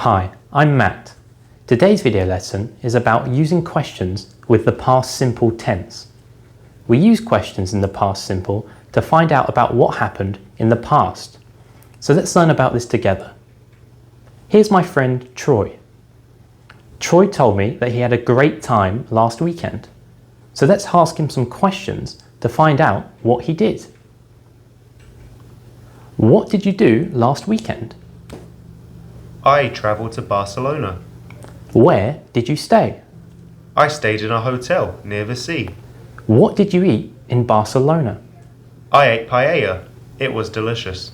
Hi, I'm Matt. Today's video lesson is about using questions with the past simple tense. We use questions in the past simple to find out about what happened in the past. So let's learn about this together. Here's my friend Troy. Troy told me that he had a great time last weekend. So let's ask him some questions to find out what he did. What did you do last weekend? I travelled to Barcelona. Where did you stay? I stayed in a hotel near the sea. What did you eat in Barcelona? I ate paella. It was delicious.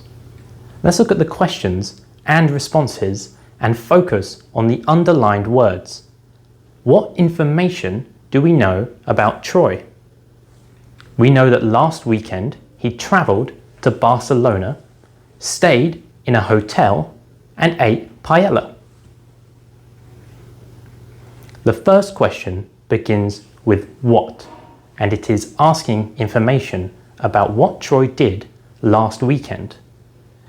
Let's look at the questions and responses and focus on the underlined words. What information do we know about Troy? We know that last weekend he travelled to Barcelona, stayed in a hotel and ate paella. The first question begins with what, and it is asking information about what Troy did last weekend.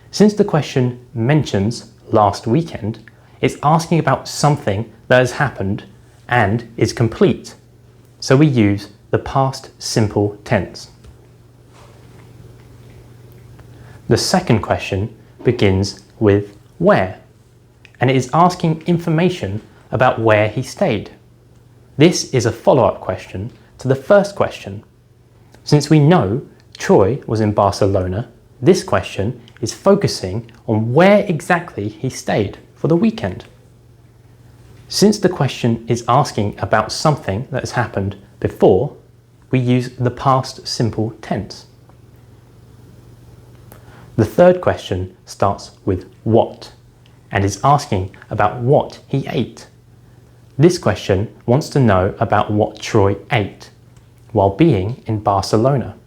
Since the question mentions last weekend, it's asking about something that has happened and is complete. So we use the past simple tense. The second question begins with where, and it is asking information about where he stayed. This is a follow-up question to the first question. Since we know Troy was in Barcelona, this question is focusing on where exactly he stayed for the weekend. Since the question is asking about something that has happened before, we use the past simple tense. The third question starts with what, and is asking about what he ate. This question wants to know about what Troy ate while being in Barcelona.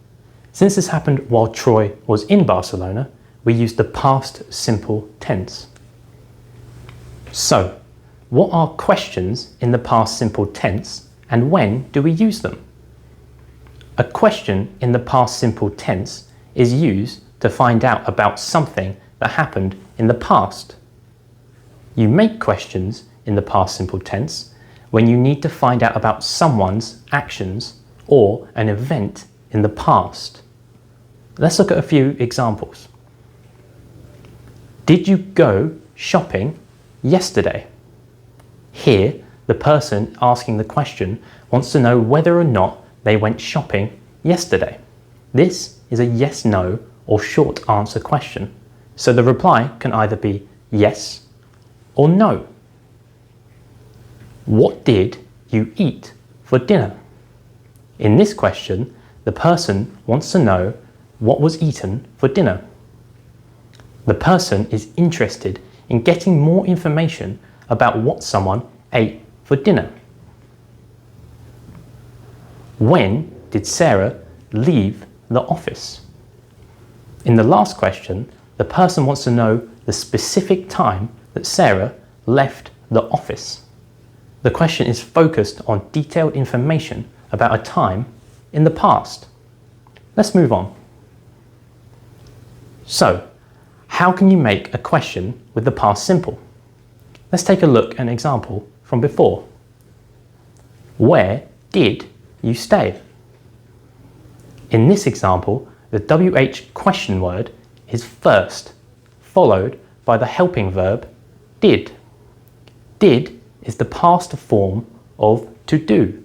Since this happened while Troy was in Barcelona, we use the past simple tense. So, what are questions in the past simple tense and when do we use them? A question in the past simple tense is used to find out about something that happened in the past. You make questions in the past simple tense when you need to find out about someone's actions or an event in the past. Let's look at a few examples. Did you go shopping yesterday? Here, the person asking the question wants to know whether or not they went shopping yesterday. This is a yes/no or short answer question, so the reply can either be yes or no. What did you eat for dinner? In this question, the person wants to know what was eaten for dinner. The person is interested in getting more information about what someone ate for dinner. When did Sarah leave the office? In the last question, the person wants to know the specific time that Sarah left the office. The question is focused on detailed information about a time in the past. Let's move on. So, how can you make a question with the past simple? Let's take a look at an example from before. Where did you stay? In this example, the WH question word is first, followed by the helping verb did. Did is the past form of to do.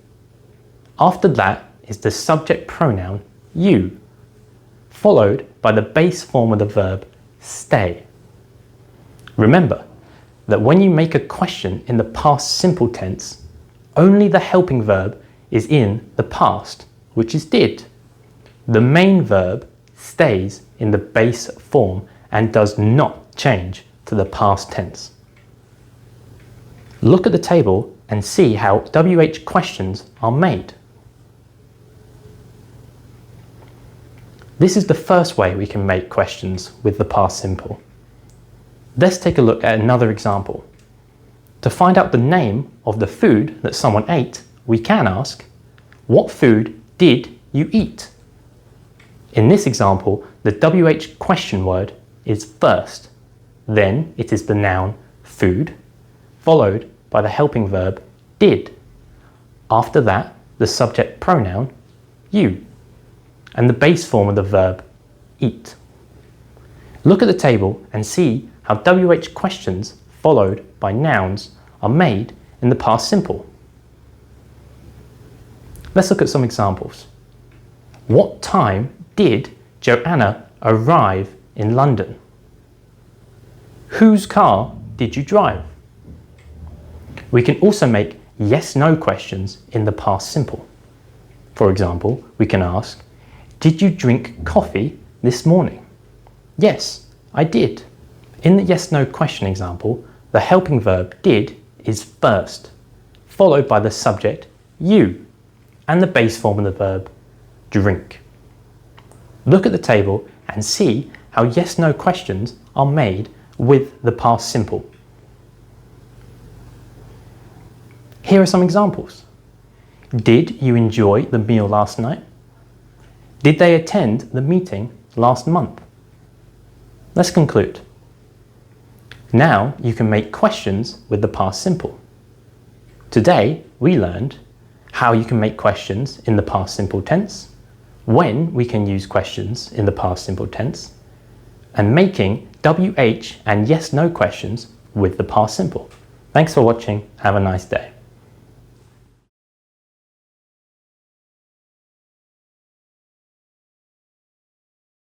After that is the subject pronoun you, followed by the base form of the verb stay. Remember that when you make a question in the past simple tense, only the helping verb is in the past, which is did. The main verb stays in the base form and does not change to the past tense. Look at the table and see how WH questions are made. This is the first way we can make questions with the past simple. Let's take a look at another example. To find out the name of the food that someone ate, we can ask, what food did you eat? In this example, the WH question word is first, then it is the noun food, followed by the helping verb did. After that, the subject pronoun you, and the base form of the verb eat. Look at the table and see how WH questions followed by nouns are made in the past simple. Let's look at some examples. What time did Joanna arrive in London? Whose car did you drive? We can also make yes/no questions in the past simple. For example, we can ask, did you drink coffee this morning? Yes, I did. In the yes/no question example, the helping verb did is first, followed by the subject you, and the base form of the verb drink. Look at the table and see how yes/no questions are made with the past simple. Here are some examples. Did you enjoy the meal last night? Did they attend the meeting last month? Let's conclude. Now you can make questions with the past simple. Today we learned how you can make questions in the past simple tense, when we can use questions in the past simple tense, and making WH and yes/no questions with the past simple. Thanks for watching. Have a nice day.